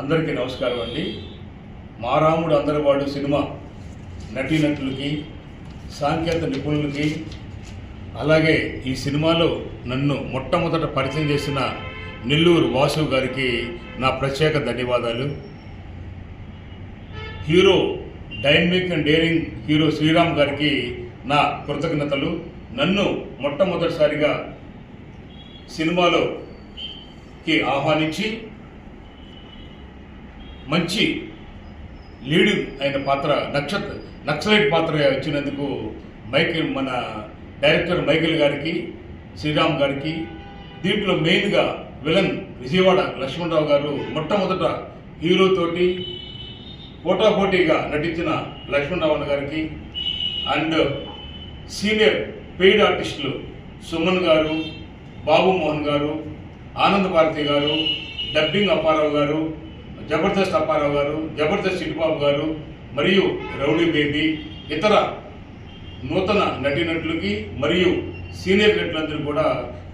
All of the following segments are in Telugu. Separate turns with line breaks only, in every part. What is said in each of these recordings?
అందరికీ నమస్కారం అండి. మా రాముడు అందరివాడు సినిమా నటీనటులకి, సాంకేతిక నిపుణులకి, అలాగే ఈ సినిమాలో నన్ను మొట్టమొదట పరిచయం చేసిన నెల్లూరు వాసు గారికి నా ప్రత్యేక ధన్యవాదాలు. Hero dynamic and daring hero Sriram గారికి నా కృతజ్ఞతలు. నన్ను మొట్టమొదటిసారిగా సినిమాలోకి ఆహ్వానించి మంచి లీడింగ్ అయిన పాత్ర నక్సలైట్ పాత్ర ఇచ్చినందుకు మన డైరెక్టర్ మైకేల్ గారికి, శ్రీరామ్ గారికి, దీంట్లో మెయిన్గా విలన్ విజయవాడ లక్ష్మణరావు గారు మొట్టమొదట హీరోతోటి పోటాపోటీగా నటించిన లక్ష్మణరావు గారికి, అండ్ సీనియర్ పెయిడ్ ఆర్టిస్టులు సుమన్ గారు, బాబు మోహన్ గారు, ఆనంద్ భారతి గారు, డబ్బింగ్ అప్పారావు గారు, జబర్దస్త్ అప్పారావు గారు, జబర్దస్త్ చిట్టుబాబు గారు, మరియు రౌడీ బేబీ, ఇతర నూతన నటీనటులకి మరియు సీనియర్ నటులందరూ కూడా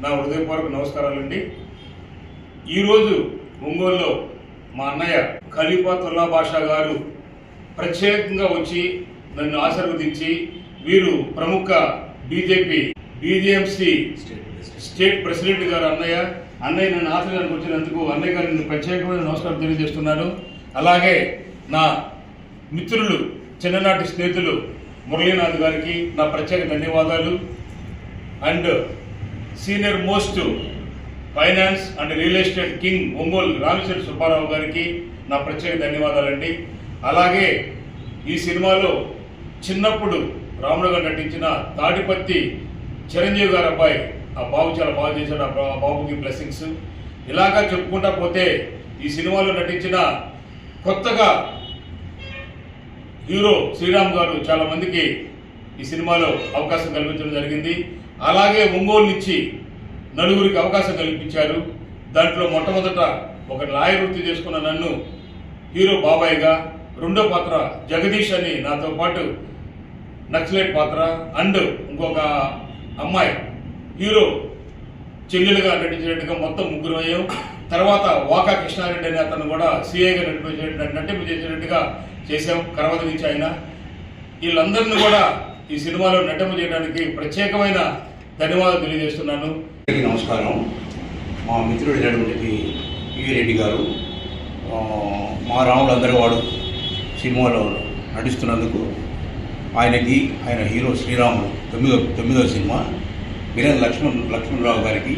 నా హృదయపూర్వక నమస్కారాలండి. ఈరోజు ఒంగోలులో మా అన్నయ్య ఖలీఫాతుల్లా బాషా గారు ప్రత్యేకంగా వచ్చి నన్ను ఆశీర్వదించి, వీరు ప్రముఖ బీజేఎంసీ స్టేట్ ప్రెసిడెంట్ గారు అన్నయ్య నన్ను ఆశీర్వాదానికి వచ్చినందుకు అన్నయ్య గారిని ప్రత్యేకమైన నమస్కారం తెలియజేస్తున్నాను. అలాగే నా మిత్రులు, చిన్ననాటి స్నేహితులు మురళీనాథ్ గారికి నా ప్రత్యేక ధన్యవాదాలు. And senior most finance and real estate king Ongole Ramasetti Subbarao గారికి నా ప్రత్యేక ధన్యవాదాలండి. అలాగే ఈ సినిమాలో చిన్నప్పుడు రాముడు గారు నటించిన తాడిపత్రి చిరంజీవి గారు అబ్బాయి, ఆ బాబు చాలా బాగా చేశాడు. ఆ బాబుకి బ్లెస్సింగ్స్. ఇలాగా చెప్పుకుంటా పోతే ఈ సినిమాలో నటించిన కొత్తగా హీరో శ్రీరామ్ గారు చాలా మందికి ఈ సినిమాలో అవకాశం కల్పించడం జరిగింది. అలాగే ఒంగోలు నుంచి నలుగురికి అవకాశం కల్పించారు. దాంట్లో మొట్టమొదట ఒక లాయర్ వృత్తి చేసుకున్న నన్ను హీరో బాబాయ్గా, రెండో పాత్ర జగదీష్ అని నాతో పాటు నక్సలైట్ పాత్ర, అండ్ ఇంకొక అమ్మాయి హీరో చెల్లెలుగా నటించినట్టుగా మొత్తం ముగ్గురు అయ్యాం. తర్వాత వాకా కృష్ణారెడ్డి అనే అతను కూడా సిఐగా నటించేసినట్టుగా చేశాం కరవద నుంచి. ఆయన వీళ్ళందరినీ కూడా ఈ సినిమాలో నటింప చేయడానికి ప్రత్యేకమైన ధన్యవాదాలు తెలియజేస్తున్నాను.
నమస్కారం. మా మిత్రుడు పివి రెడ్డి గారు మా రాముడు అందరివాడు సినిమాలో నటిస్తున్నందుకు ఆయన హీరో శ్రీరాముడు తొమ్మిదవ సినిమా విలన్ లక్ష్మణరావు గారికి,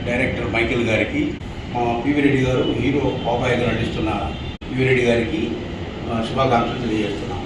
డైరెక్టర్ మైకేల్ గారికి, మా పివి రెడ్డి గారు హీరో బాబాయ్గా నటిస్తున్న పివి రెడ్డి గారికి శుభాకాంక్షలు తెలియజేస్తున్నాం.